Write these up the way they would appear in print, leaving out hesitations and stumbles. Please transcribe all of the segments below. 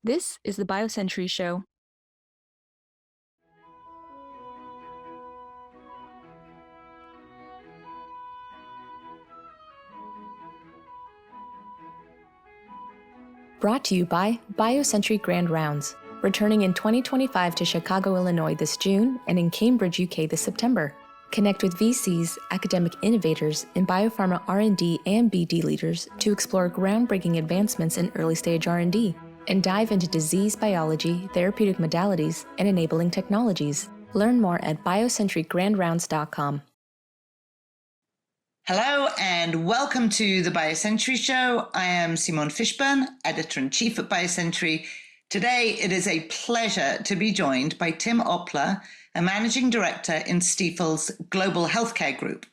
This is the BioCentury Show. Brought to you by BioCentury Grand Rounds, returning in 2025 to Chicago, Illinois this June and in Cambridge, UK this September. Connect with VCs, academic innovators, and biopharma R&D and BD leaders to explore groundbreaking advancements in early-stage R&D and dive into disease biology, therapeutic modalities, and enabling technologies. Learn more at biocenturygrandrounds.com. Hello and welcome to the BioCentury Show. I am Simone Fishburn, Editor-in-Chief at BioCentury. Today, it is a pleasure to be joined by Tim Opler, a Managing Director in Stifel's Global Healthcare Group.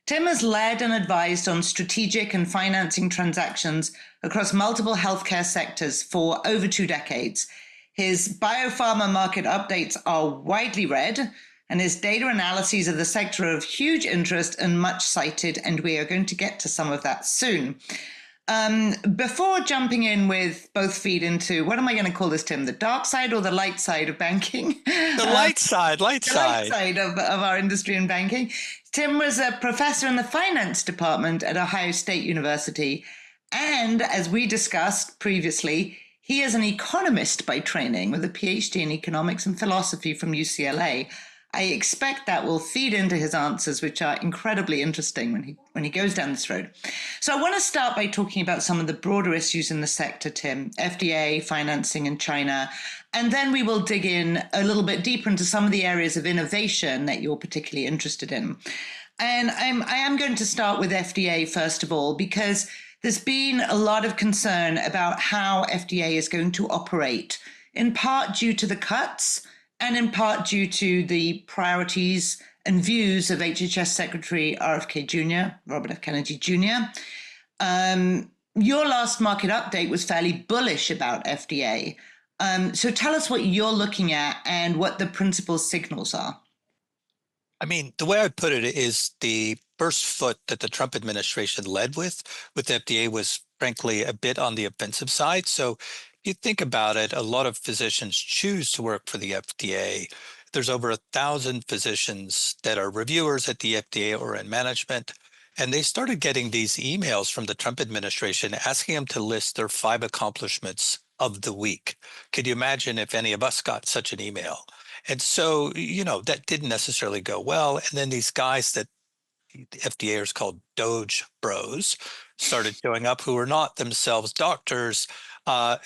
Tim has led and advised on strategic and financing transactions across multiple healthcare sectors for over 2 decades. His biopharma market updates are widely read, and his data analyses of the sector are of huge interest and much cited, and we are going to get to some of that soon. Before jumping in with both feet into, what am I going to call this, Tim? The dark side or the light side of banking? The light side. The light side of our industry and banking. Tim was a professor in the finance department at Ohio State University. And as we discussed previously, he is an economist by training with a PhD in economics and philosophy from UCLA. I expect that will feed into his answers, which are incredibly interesting when he goes down this road. So I want to start by talking about some of the broader issues in the sector, Tim, FDA, financing in China, and then we will dig in a little bit deeper into some of the areas of innovation that you're particularly interested in. And I am going to start with FDA, first of all, because there's been a lot of concern about how FDA is going to operate, in part due to the cuts, and in part due to the priorities and views of HHS Secretary RFK Jr., Robert F. Kennedy Jr. Your last market update was fairly bullish about FDA. So tell us what you're looking at and what the principal signals are. I mean, the way I put it is the first foot that the Trump administration led with FDA was frankly a bit on the offensive side. So you think about it, a lot of physicians choose to work for the FDA. There's over 1,000 physicians that are reviewers at the FDA or in management. And they started getting these emails from the Trump administration asking them to list their 5 accomplishments of the week. Could you imagine if any of us got such an email? And so, that didn't necessarily go well. And then these guys that the FDAers called Doge bros started showing up who were not themselves doctors,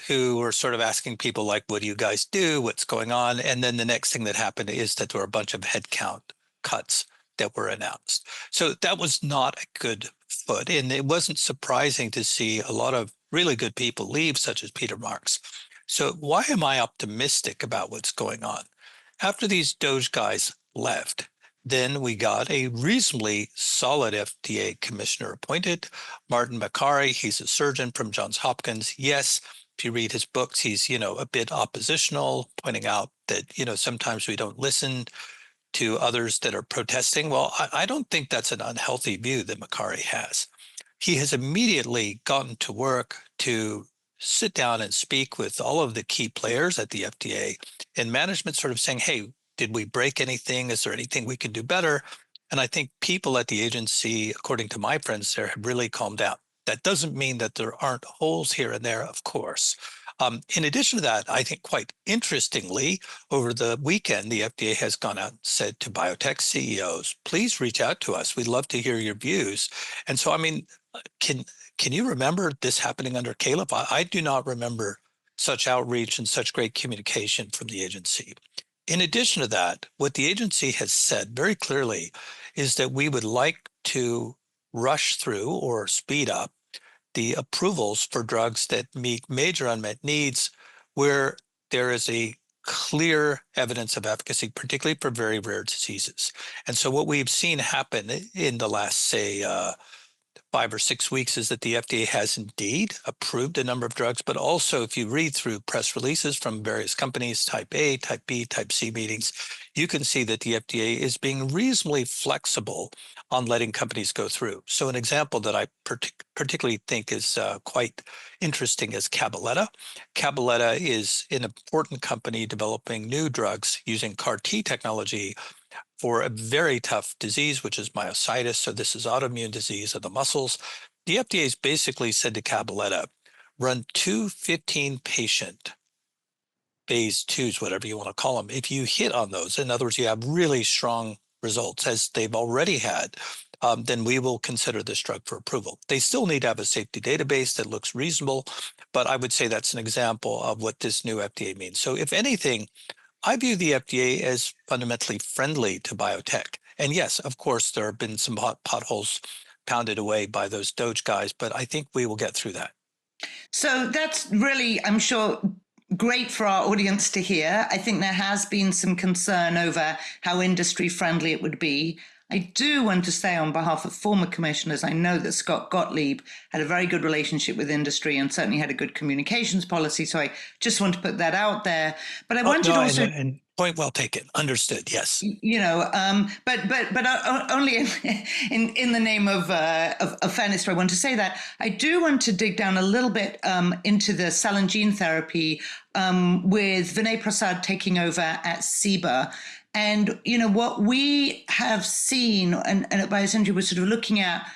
who were sort of asking people like, what do you guys do? What's going on? And then the next thing that happened is that there were a bunch of headcount cuts that were announced. So that was not a good foot. And it wasn't surprising to see a lot of really good people leave, such as Peter Marks. So why am I optimistic about what's going on? After these Doge guys left, then we got a reasonably solid FDA commissioner appointed, Martin Makary. He's a surgeon from Johns Hopkins. Yes, if you read his books, he's, a bit oppositional, pointing out that, sometimes we don't listen to others that are protesting. Well, I don't think that's an unhealthy view that Makary has. He has immediately gotten to work to sit down and speak with all of the key players at the FDA and management sort of saying, hey, did we break anything? Is there anything we can do better? And I think people at the agency, according to my friends there, have really calmed down. That doesn't mean that there aren't holes here and there, of course. In addition to that, I think quite interestingly, over the weekend, the FDA has gone out and said to biotech CEOs, please reach out to us. We'd love to hear your views. And so, can you remember this happening under Caleb? I do not remember such outreach and such great communication from the agency. In addition to that, what the agency has said very clearly is that we would like to rush through or speed up the approvals for drugs that meet major unmet needs where there is a clear evidence of efficacy, particularly for very rare diseases. And so what we've seen happen in the last, say, 5 or 6 weeks is that the FDA has indeed approved a number of drugs, but also if you read through press releases from various companies, type A, type B, type C meetings, you can see that the FDA is being reasonably flexible on letting companies go through. So an example that I particularly think is quite interesting is Cabaletta. Cabaletta is an important company developing new drugs using CAR T technology for a very tough disease, which is myositis. So this is autoimmune disease of the muscles. The FDA has basically said to Cabaletta, run 2 15-patient phase 2s, whatever you want to call them. If you hit on those, in other words, you have really strong results, as they've already had, then we will consider this drug for approval. They still need to have a safety database that looks reasonable, but I would say that's an example of what this new FDA means. So if anything, I view the FDA as fundamentally friendly to biotech. And yes, of course, there have been some potholes pounded away by those Doge guys, but I think we will get through that. So that's really, I'm sure, great for our audience to hear. I think there has been some concern over how industry friendly it would be. I do want to say on behalf of former commissioners, I know that Scott Gottlieb had a very good relationship with industry and certainly had a good communications policy. So I just want to put that out there. But I wanted also... And point well taken. Understood. Yes. You know, but only in the name of fairness, do I want to say that. I do want to dig down a little bit into the cell and gene therapy with Vinay Prasad taking over at CBER. And, you know, what we have seen, and at BioCentury we're sort of looking at,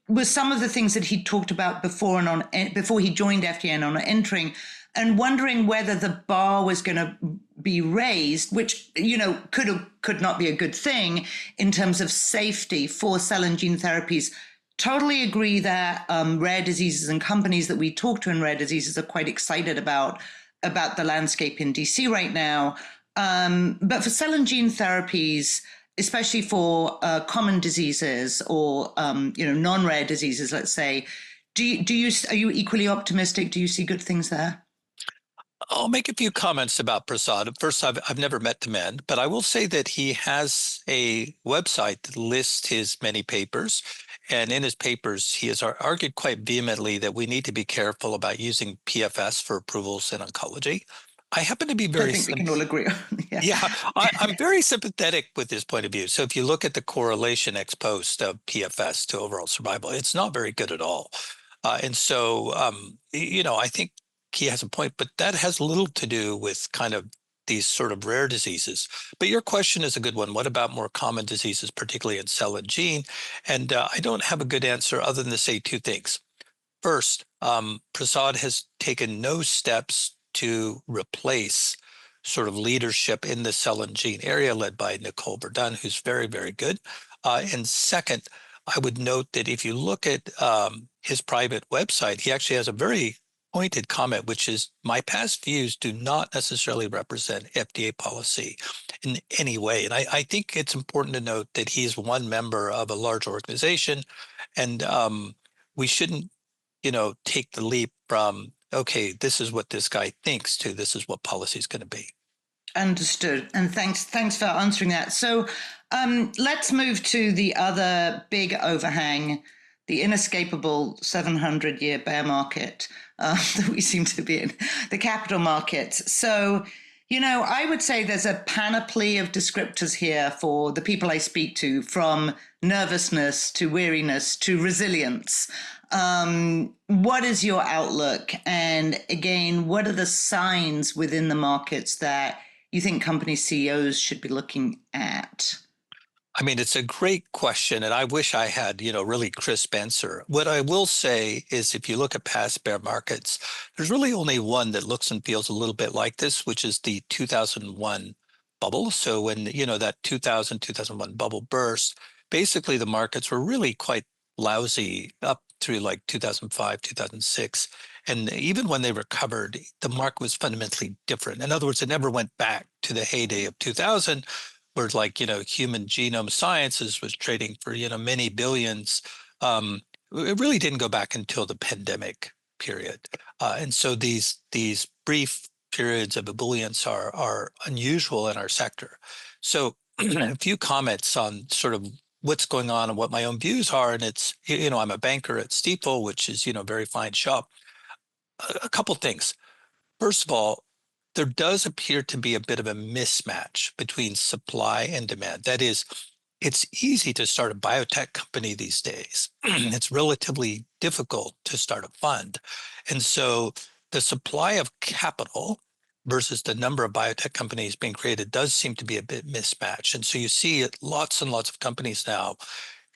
was some of the things that he talked about before he joined FDA and on entering, and wondering whether the bar was going to be raised, which, you know, could not be a good thing in terms of safety for cell and gene therapies. Totally agree that rare diseases and companies that we talk to in rare diseases are quite excited about the landscape in DC right now. But for cell and gene therapies, especially for common diseases or non-rare diseases, let's say, are you equally optimistic? Do you see good things there? I'll make a few comments about Prasad. First, I've never met the man, but I will say that he has a website that lists his many papers. And in his papers, he has argued quite vehemently that we need to be careful about using PFS for approvals in oncology. I happen to be very... I think we can all agree. Yeah, I'm very sympathetic with his point of view. So if you look at the correlation ex post of PFS to overall survival, it's not very good at all. And so, I think he has a point, but that has little to do with kind of these sort of rare diseases. But your question is a good one. What about more common diseases, particularly in cell and gene? And I don't have a good answer other than to say two things. First, Prasad has taken no steps to replace sort of leadership in the cell and gene area led by Nicole Verdun, who's very, very good. And second, I would note that if you look at his private website, he actually has a very pointed comment, which is, my past views do not necessarily represent FDA policy in any way. And I think it's important to note that he's one member of a large organization, and we shouldn't, take the leap from, okay, this is what this guy thinks, to this is what policy is going to be. Understood. And thanks for answering that. So let's move to the other big overhang, the inescapable 700-year bear market that we seem to be in, the capital markets. So, I would say there's a panoply of descriptors here for the people I speak to, from nervousness to weariness to resilience. What is your outlook? And again, what are the signs within the markets that you think company CEOs should be looking at? I mean, it's a great question, and I wish I had, really crisp answer. What I will say is, if you look at past bear markets, there's really only one that looks and feels a little bit like this, which is the 2001 bubble. So when, that 2001 bubble burst, basically the markets were really quite lousy up through like 2005, 2006. And even when they recovered, the market was fundamentally different. In other words, it never went back to the heyday of 2000, where human genome sciences was trading for, many billions. It really didn't go back until the pandemic period. And so these brief periods of ebullience are unusual in our sector. So a few comments on sort of what's going on and what my own views are. And it's, I'm a banker at Stifel, which is, a very fine shop. A couple things. First of all, there does appear to be a bit of a mismatch between supply and demand. That is, it's easy to start a biotech company these days. It's relatively difficult to start a fund. And so the supply of capital versus the number of biotech companies being created does seem to be a bit mismatched. And so you see lots and lots of companies now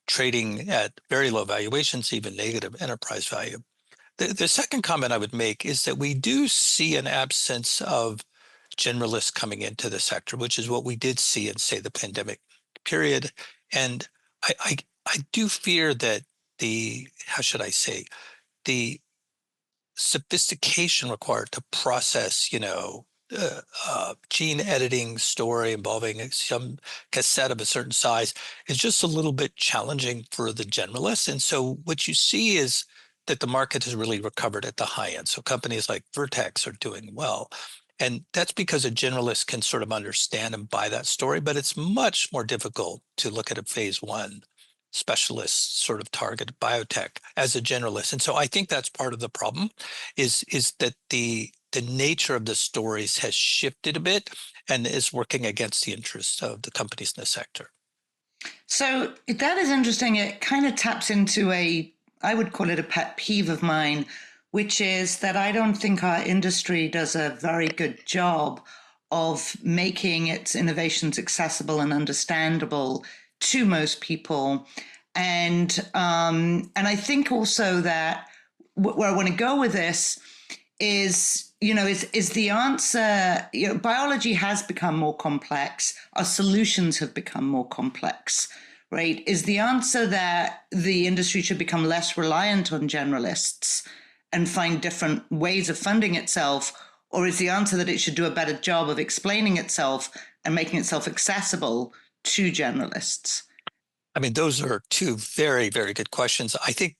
trading at very low valuations, even negative enterprise value. The second comment I would make is that we do see an absence of generalists coming into the sector, which is what we did see in, say, the pandemic period. And I do fear that how should I say, the sophistication required to process, gene editing story involving some cassette of a certain size is just a little bit challenging for the generalists. And so what you see is that the market has really recovered at the high end. So companies like Vertex are doing well. And that's because a generalist can sort of understand and buy that story, but it's much more difficult to look at a phase one specialist sort of target biotech as a generalist. And so I think that's part of the problem is that the nature of the stories has shifted a bit and is working against the interests of the companies in the sector. So that is interesting. It kind of taps into I would call it a pet peeve of mine, which is that I don't think our industry does a very good job of making its innovations accessible and understandable to most people. And I think also that where I want to go with this is the answer, biology has become more complex. Our solutions have become more complex, right? Is the answer that the industry should become less reliant on generalists and find different ways of funding itself? Or is the answer that it should do a better job of explaining itself and making itself accessible to generalists? I mean, those are two very, very good questions. I think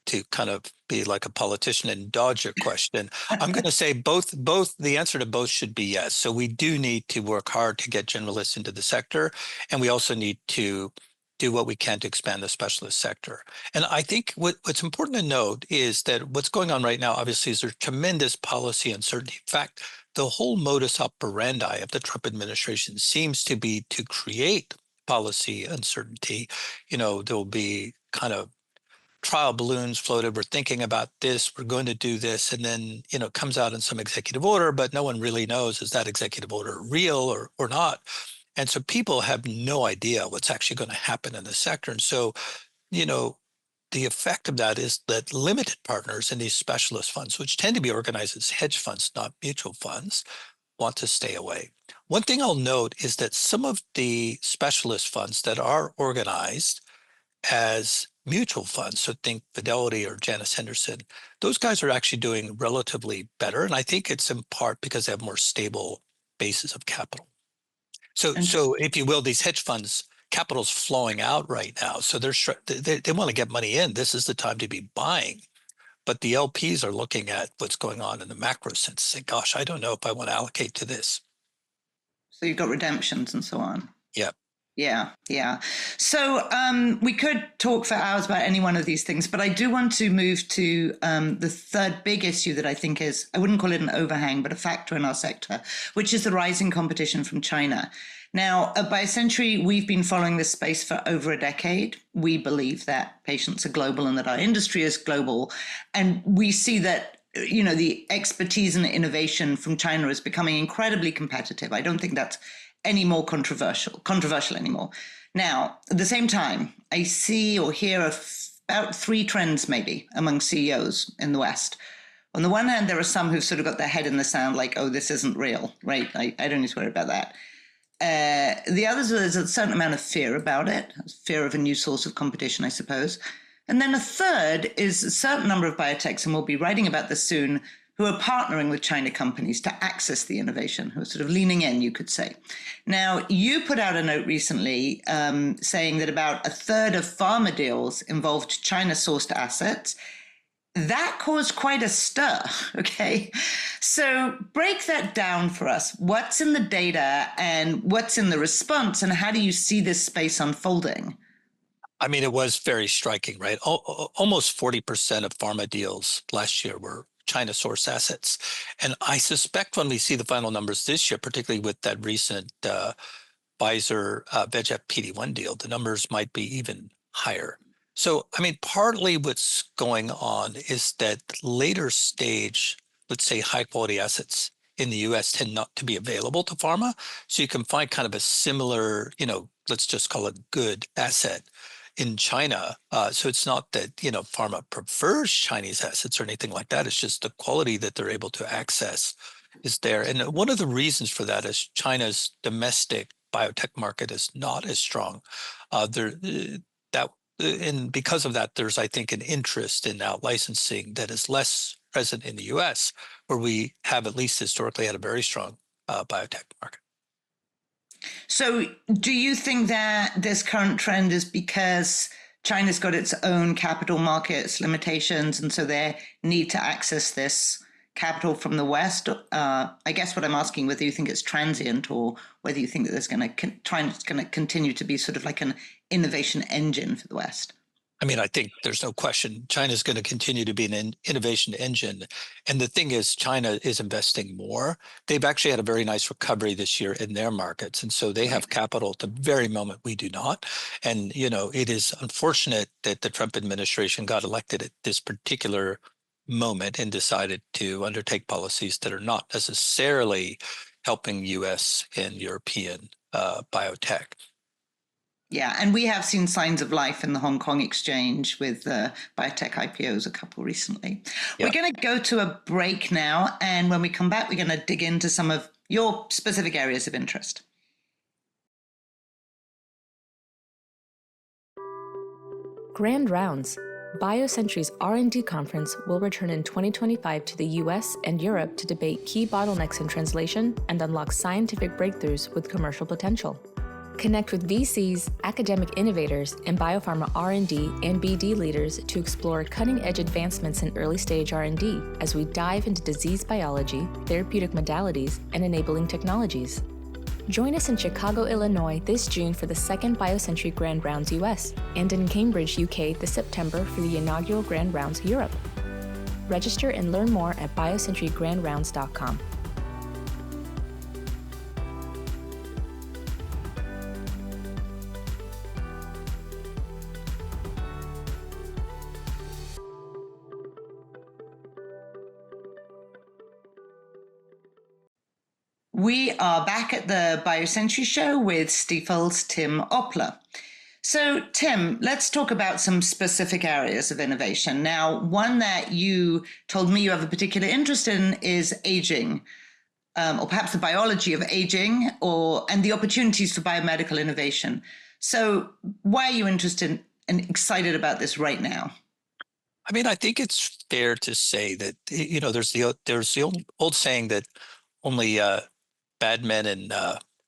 to kind of be like a politician and dodge your question, I'm going to say both. The answer to both should be yes. So we do need to work hard to get generalists into the sector, and we also need to do what we can to expand the specialist sector. And I think what's important to note is that what's going on right now, obviously, is there's tremendous policy uncertainty. In fact, the whole modus operandi of the Trump administration seems to be to create policy uncertainty. There'll be kind of trial balloons floated. We're thinking about this, we're going to do this, and then, it comes out in some executive order, but no one really knows, is that executive order real or not? And so people have no idea what's actually going to happen in the sector. And so, the effect of that is that limited partners in these specialist funds, which tend to be organized as hedge funds, not mutual funds, want to stay away. One thing I'll note is that some of the specialist funds that are organized as mutual funds, so think Fidelity or Janus Henderson, those guys are actually doing relatively better. And I think it's in part because they have more stable bases of capital. So if you will, these hedge funds, capital's flowing out right now. So they want to get money in. This is the time to be buying. But the LPs are looking at what's going on in the macro sense, saying, gosh, I don't know if I want to allocate to this. So you've got redemptions and so on. Yeah. Yeah. So we could talk for hours about any one of these things, but I do want to move to the third big issue that I think is, I wouldn't call it an overhang, but a factor in our sector, which is the rising competition from China. Now, at BioCentury, we've been following this space for over a decade. We believe that patients are global and that our industry is global. And we see that the expertise and innovation from China is becoming incredibly competitive. I don't think that's any more controversial anymore. Now, at the same time, I see or hear about three trends maybe among CEOs in the West. On the one hand, there are some who've sort of got their head in the sand like, oh, this isn't real, right? I don't need to worry about that. The others, there's a certain amount of fear about it, fear of a new source of competition, I suppose. And then a third is a certain number of biotechs, and we'll be writing about this soon, who are partnering with China companies to access the innovation, who are sort of leaning in, you could say. Now, you put out a note recently saying that about a third of pharma deals involved China-sourced assets. That caused quite a stir, okay? So break that down for us. What's in the data and what's in the response, and how do you see this space unfolding? I mean, it was very striking, right? Almost 40% of pharma deals last year were China source assets. And I suspect when we see the final numbers this year, particularly with that recent Pfizer VEGF PD-1 deal, the numbers might be even higher. So, I mean, partly what's going on is that later stage, let's say high quality assets in the US tend not to be available to pharma. So you can find kind of a similar, let's just call it good asset in China. So it's not that, pharma prefers Chinese assets or anything like that. It's just the quality that they're able to access is there. And one of the reasons for that is China's domestic biotech market is not as strong. And because of that, there's, I think, an interest in out licensing that is less present in the US, where we have at least historically had a very strong biotech market. So do you think that this current trend is because China's got its own capital markets limitations, and so they need to access this capital from the West? I guess what I'm asking, whether you think it's transient or whether you think that there's going to continue to be sort of like an innovation engine for the West. I mean, I think there's no question China's going to continue to be an innovation engine. And the thing is, China is investing more. They've actually had a very nice recovery this year in their markets. And so they have capital at the very moment we do not. And, it is unfortunate that the Trump administration got elected at this particular moment and decided to undertake policies that are not necessarily helping US and European biotech. Yeah, and we have seen signs of life in the Hong Kong exchange with biotech IPOs, a couple recently. Yeah. We're going to go to a break now, and when we come back, we're going to dig into some of your specific areas of interest. Grand Rounds. BioCentury's R&D conference will return in 2025 to the US and Europe to debate key bottlenecks in translation and unlock scientific breakthroughs with commercial potential. Connect with VCs, academic innovators, and biopharma R&D and BD leaders to explore cutting-edge advancements in early-stage R&D as we dive into disease biology, therapeutic modalities, and enabling technologies. Join us in Chicago, Illinois this June for the second BioCentury Grand Rounds US, and in Cambridge, UK this September for the inaugural Grand Rounds Europe. Register and learn more at biocenturygrandrounds.com. We are back at the BioCentury Show with Stifel's Tim Opler. So, Tim, let's talk about some specific areas of innovation. Now, one that you told me you have a particular interest in is aging, or perhaps the biology of aging, and the opportunities for biomedical innovation. So, why are you interested and excited about this right now? I mean, I think it's fair to say that, there's the old saying that only bad men and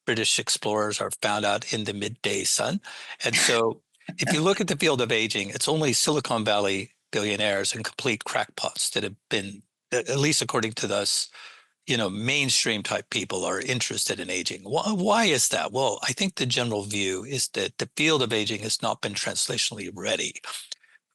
British explorers are found out in the midday sun. And so if you look at the field of aging, it's only Silicon Valley billionaires and complete crackpots that have been, at least according to us, mainstream type people are interested in aging. Why is that? Well, I think the general view is that the field of aging has not been translationally ready.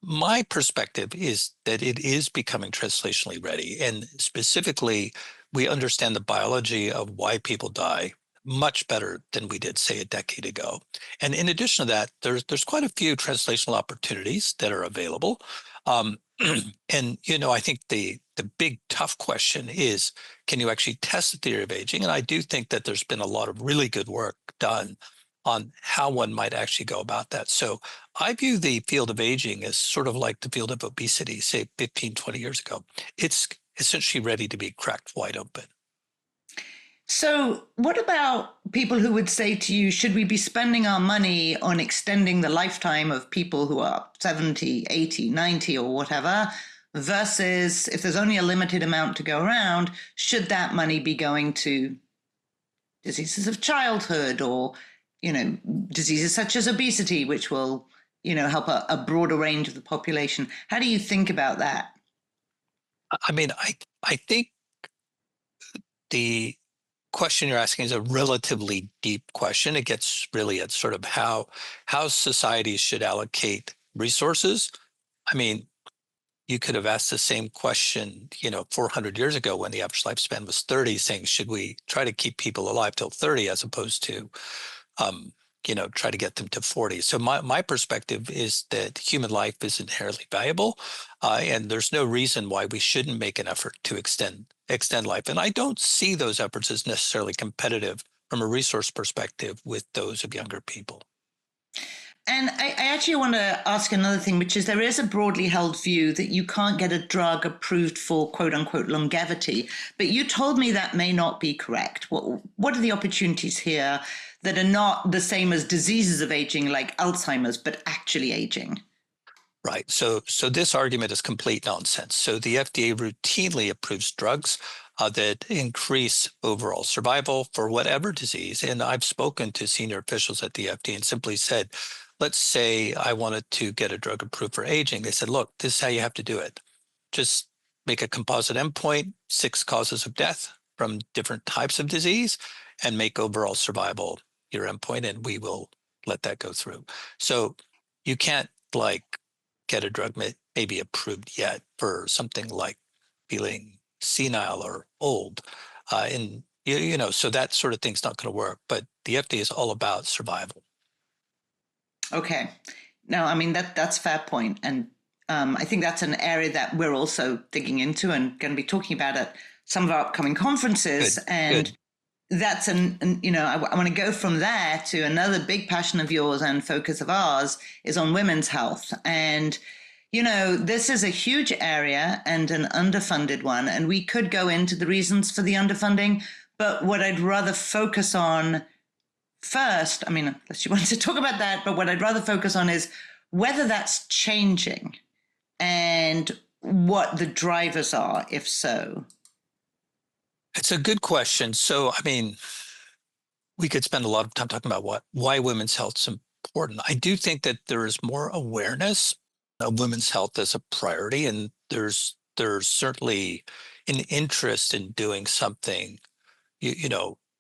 My perspective is that it is becoming translationally ready. And specifically, we understand the biology of why people die much better than we did, say, a decade ago. And in addition to that, there's quite a few translational opportunities that are available. And, I think the big tough question is, can you actually test the theory of aging? And I do think that there's been a lot of really good work done on how one might actually go about that. So I view the field of aging as sort of like the field of obesity, say 15, 20 years ago. It's essentially ready to be cracked wide open. So what about people who would say to you, should we be spending our money on extending the lifetime of people who are 70, 80, 90 or whatever, versus if there's only a limited amount to go around, should that money be going to diseases of childhood or diseases such as obesity, which will, help a broader range of the population? How do you think about that? I mean, I think the question you're asking is a relatively deep question. It gets really at sort of how societies should allocate resources. I mean, you could have asked the same question, 400 years ago when the average lifespan was 30, saying, should we try to keep people alive till 30 as opposed to, try to get them to 40? So my perspective is that human life is inherently valuable, and there's no reason why we shouldn't make an effort to extend life. And I don't see those efforts as necessarily competitive from a resource perspective with those of younger people. And I actually want to ask another thing, which is there is a broadly held view that you can't get a drug approved for quote unquote longevity. But you told me that may not be correct. What are the opportunities here that are not the same as diseases of aging like Alzheimer's, but actually aging? Right. So this argument is complete nonsense. So the FDA routinely approves drugs that increase overall survival for whatever disease. And I've spoken to senior officials at the FDA and simply said, let's say I wanted to get a drug approved for aging. They said, look, this is how you have to do it. Just make a composite endpoint, 6 causes of death from different types of disease, and make overall survival your endpoint, and we will let that go through. So you can't get a drug maybe approved yet for something like feeling senile or old. And, so that sort of thing's not going to work. But the FDA is all about survival. Okay. No, I mean, that's a fair point. And I think that's an area that we're also digging into and going to be talking about at some of our upcoming conferences. Good. And Good. that's I want to go from there to another big passion of yours and focus of ours is on women's health. And, this is a huge area and an underfunded one. And we could go into the reasons for the underfunding. But what I'd rather focus on first, I mean, unless you want to talk about that, but what I'd rather focus on is whether that's changing and what the drivers are, if so. It's a good question. So, I mean, we could spend a lot of time talking about why women's health is important. I do think that there is more awareness of women's health as a priority, and there's certainly an interest in doing something,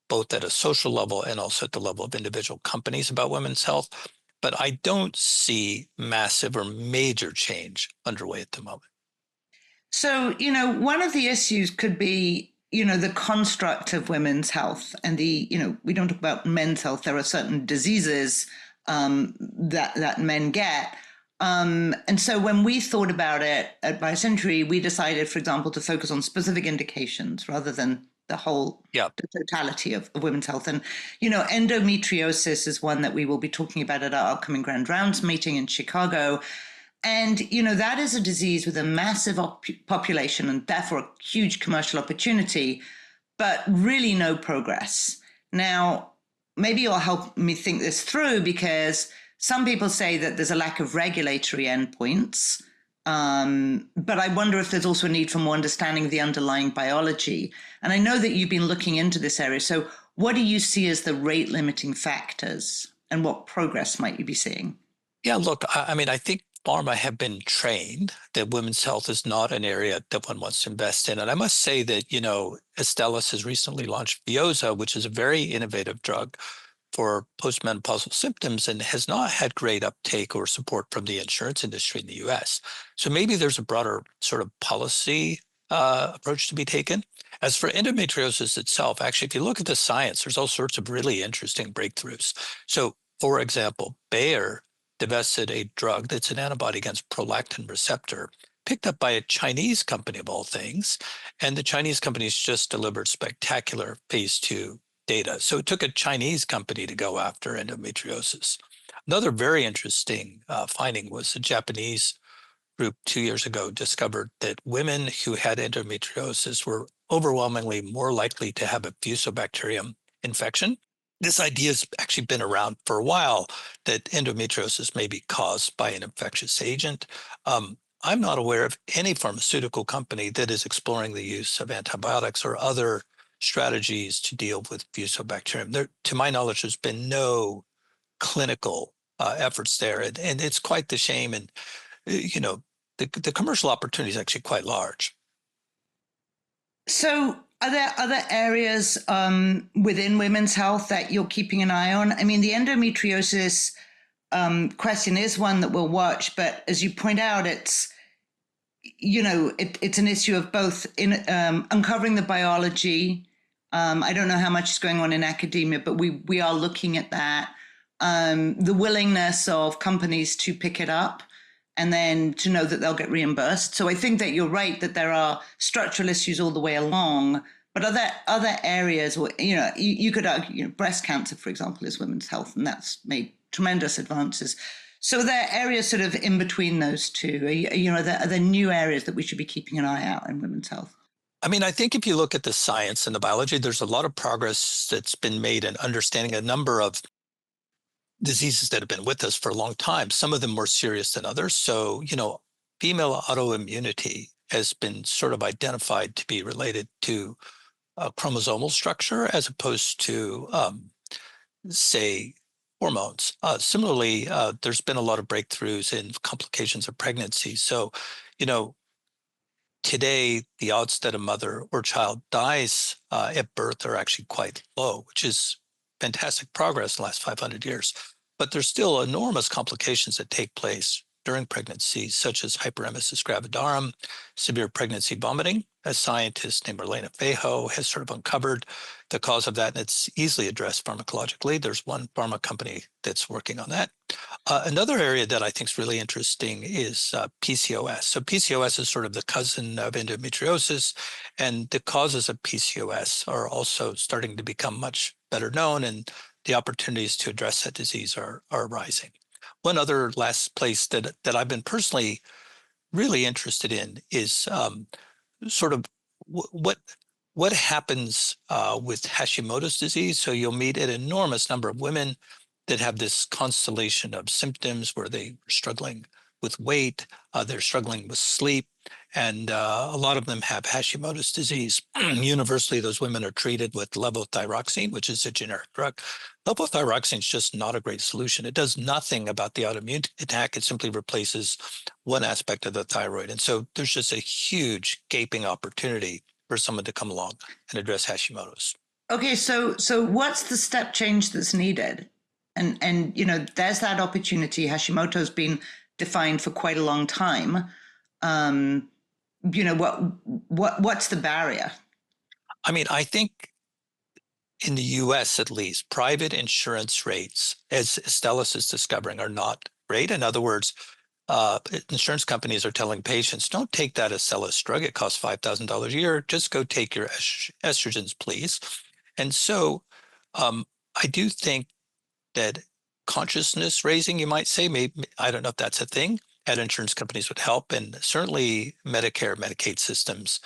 both at a social level and also at the level of individual companies about women's health. But I don't see massive or major change underway at the moment. So, one of the issues could be, the construct of women's health and we don't talk about men's health. There are certain diseases that men get. And so when we thought about it at BioCentury, we decided, for example, to focus on specific indications rather than the totality of women's health. And, endometriosis is one that we will be talking about at our upcoming Grand Rounds meeting in Chicago. And, that is a disease with a massive population and therefore a huge commercial opportunity, but really no progress. Now, maybe you'll help me think this through, because some people say that there's a lack of regulatory endpoints. But I wonder if there's also a need for more understanding of the underlying biology. And I know that you've been looking into this area. So what do you see as the rate limiting factors, and what progress might you be seeing? Yeah, look, I mean, I think pharma have been trained that women's health is not an area that one wants to invest in. And I must say that, Astellas has recently launched BioCentury, which is a very innovative drug for postmenopausal symptoms and has not had great uptake or support from the insurance industry in the US. So maybe there's a broader sort of policy approach to be taken. As for endometriosis itself, actually, if you look at the science, there's all sorts of really interesting breakthroughs. So, for example, Bayer divested a drug that's an antibody against prolactin receptor, picked up by a Chinese company of all things. And the Chinese company's just delivered spectacular phase 2 data. So it took a Chinese company to go after endometriosis. Another very interesting finding was a Japanese group 2 years ago discovered that women who had endometriosis were overwhelmingly more likely to have a fusobacterium infection. This idea has actually been around for a while, that endometriosis may be caused by an infectious agent. I'm not aware of any pharmaceutical company that is exploring the use of antibiotics or other strategies to deal with fusobacterium. To my knowledge, there's been no clinical efforts there, and it's quite the shame. And the commercial opportunity is actually quite large. So Are there other areas within women's health that you're keeping an eye on? I mean, the endometriosis question is one that we'll watch, but as you point out, it's it's an issue of both in uncovering the biology. I don't know how much is going on in academia, but we are looking at that. The willingness of companies to pick it up and then to know that they'll get reimbursed. So I think that you're right that there are structural issues all the way along, but other areas, you could argue, breast cancer, for example, is women's health, and that's made tremendous advances. So there are areas sort of in between those two. Are there new areas that we should be keeping an eye out in women's health? I mean, I think if you look at the science and the biology, there's a lot of progress that's been made in understanding a number of diseases that have been with us for a long time, some of them more serious than others. So, female autoimmunity has been sort of identified to be related to chromosomal structure as opposed to, say, hormones. Similarly, there's been a lot of breakthroughs in complications of pregnancy. So, today, the odds that a mother or child dies at birth are actually quite low, which is fantastic progress in the last 500 years. But there's still enormous complications that take place during pregnancy, such as hyperemesis gravidarum, severe pregnancy vomiting. A scientist named Marlena Fejo has sort of uncovered the cause of that, and it's easily addressed pharmacologically. There's one pharma company that's working on that. Another area that I think is really interesting is PCOS. So PCOS is sort of the cousin of endometriosis, and the causes of PCOS are also starting to become much better known, and the opportunities to address that disease are rising. One other last place that I've been personally really interested in is sort of what happens with Hashimoto's disease. So you'll meet an enormous number of women that have this constellation of symptoms where they are struggling with weight, they're struggling with sleep, and a lot of them have Hashimoto's disease. Universally, those women are treated with levothyroxine, which is a generic drug. Levothyroxine is just not a great solution. It does nothing about the autoimmune attack. It simply replaces one aspect of the thyroid. And so there's just a huge gaping opportunity for someone to come along and address Hashimoto's. Okay, so what's the step change that's needed? And there's that opportunity. Hashimoto's been defined for quite a long time. What's the barrier? I mean, I think in the US at least, private insurance rates, as Stellis is discovering, are not great. In other words, insurance companies are telling patients, don't take that Stellis drug. It costs $5,000 a year. Just go take your estrogens, please. And so I do think that consciousness raising, you might say, maybe, I don't know if that's a thing, at insurance companies would help. And certainly Medicare, Medicaid systems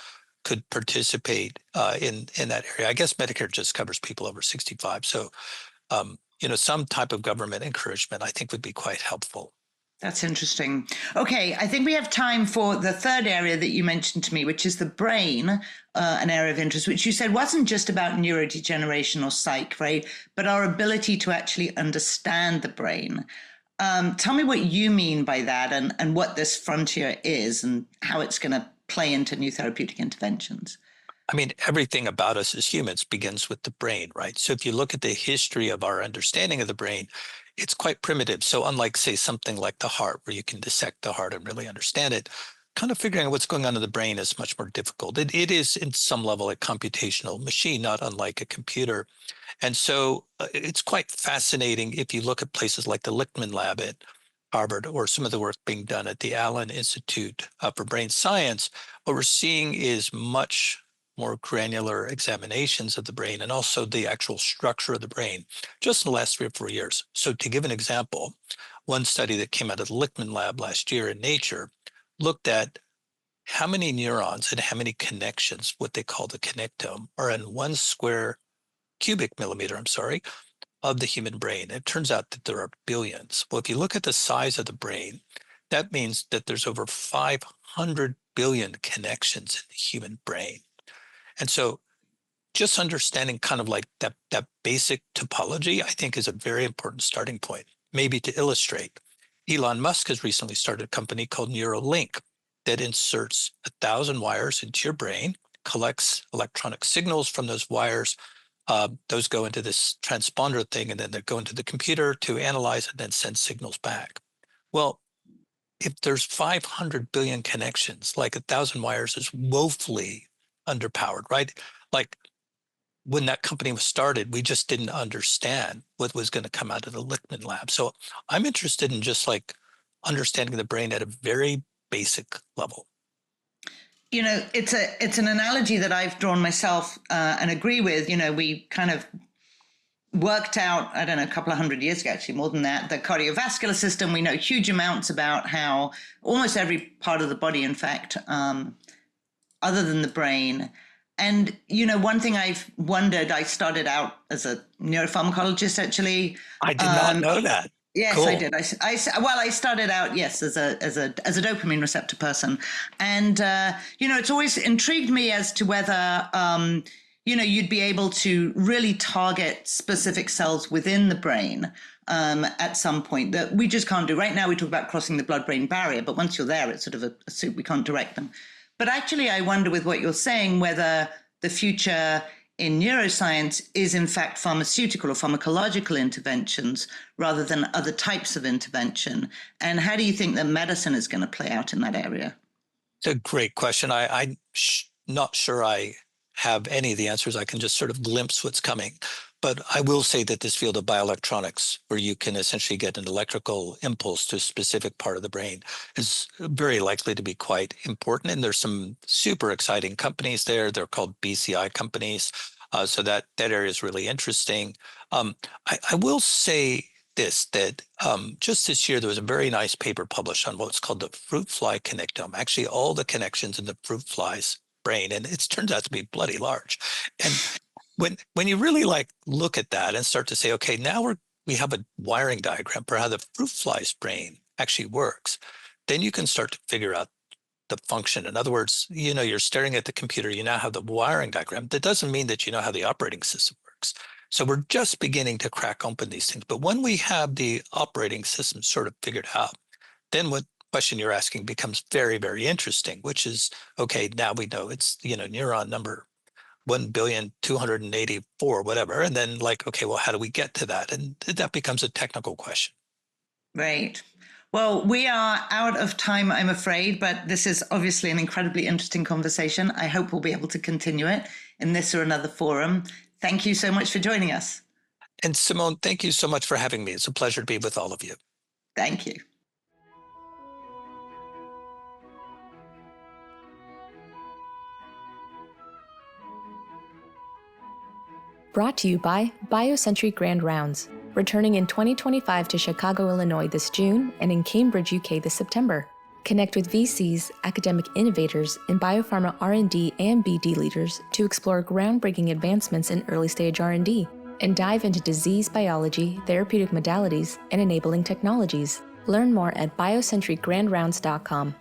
could participate in that area. I guess Medicare just covers people over 65. So, some type of government encouragement, I think, would be quite helpful. That's interesting. Okay, I think we have time for the third area that you mentioned to me, which is the brain, an area of interest, which you said wasn't just about neurodegeneration or psych, right? But our ability to actually understand the brain. Tell me what you mean by that and what this frontier is and how it's going to play into new therapeutic interventions. I mean, everything about us as humans begins with the brain, right? So if you look at the history of our understanding of the brain, it's quite primitive. So unlike, say, something like the heart, where you can dissect the heart and really understand it, kind of figuring out what's going on in the brain is much more difficult. It is, in some level, a computational machine, not unlike a computer. And so it's quite fascinating if you look at places like the Lichtman Lab at Harvard or some of the work being done at the Allen Institute for Brain Science. What we're seeing is much more granular examinations of the brain and also the actual structure of the brain just in the last 3 or 4 years. So to give an example, one study that came out of the Lichtman Lab last year in Nature looked at how many neurons and how many connections, what they call the connectome, are in 1 square cubic millimeter, of the human brain. It turns out that there are billions. Well, if you look at the size of the brain, that means that there's over 500 billion connections in the human brain. And so just understanding kind of like that basic topology, I think, is a very important starting point. Maybe to illustrate, Elon Musk has recently started a company called Neuralink that inserts 1,000 wires into your brain, collects electronic signals from those wires. Those go into this transponder thing, and then they go into the computer to analyze and then send signals back. Well, if there's 500 billion connections, like 1,000 wires is woefully underpowered, right? Like when that company was started, we just didn't understand what was going to come out of the Lichtman lab. So I'm interested in just like understanding the brain at a very basic level. You know, it's an analogy that I've drawn myself and agree with. You know, we kind of worked out, I don't know, a couple of hundred years ago, actually more than that, the cardiovascular system. We know huge amounts about how almost every part of the body, in fact, other than the brain. And, you know, one thing I've wondered, I started out as a neuropharmacologist, actually. I did not know that. Yes, cool. I did. I started out, yes, as a dopamine receptor person. And, you know, it's always intrigued me as to whether, you know, you'd be able to really target specific cells within the brain at some point that we just can't do. Right now, we talk about crossing the blood-brain barrier, but once you're there, it's sort of a soup. We can't direct them. But actually, I wonder with what you're saying, whether the future in neuroscience is in fact pharmaceutical or pharmacological interventions rather than other types of intervention. And how do you think that medicine is going to play out in that area? It's a great question. I'm not sure I have any of the answers. I can just sort of glimpse what's coming. But I will say that this field of bioelectronics, where you can essentially get an electrical impulse to a specific part of the brain, is very likely to be quite important. And there's some super exciting companies there. They're called BCI companies. So that area is really interesting. I will say this, that just this year, there was a very nice paper published on what's called the fruit fly connectome, actually all the connections in the fruit fly's brain. And it turns out to be bloody large. And when you really like look at that and start to say, okay, now we have a wiring diagram for how the fruit fly's brain actually works, then you can start to figure out the function. In other words, you know, you're staring at the computer, you now have the wiring diagram. That doesn't mean that you know how the operating system works. So we're just beginning to crack open these things. But when we have the operating system sort of figured out, then what question you're asking becomes very, very interesting, which is, okay, now we know it's, you know, neuron number 1,284,000,000, whatever. And then like, okay, well, how do we get to that? And that becomes a technical question. Right. Well, we are out of time, I'm afraid, but this is obviously an incredibly interesting conversation. I hope we'll be able to continue it in this or another forum. Thank you so much for joining us. And Simone, thank you so much for having me. It's a pleasure to be with all of you. Thank you. Brought to you by BioCentury Grand Rounds, returning in 2025 to Chicago, Illinois this June and in Cambridge, UK this September. Connect with VCs, academic innovators, and biopharma R&D and BD leaders to explore groundbreaking advancements in early-stage R&D and dive into disease biology, therapeutic modalities, and enabling technologies. Learn more at biocenturygrandrounds.com.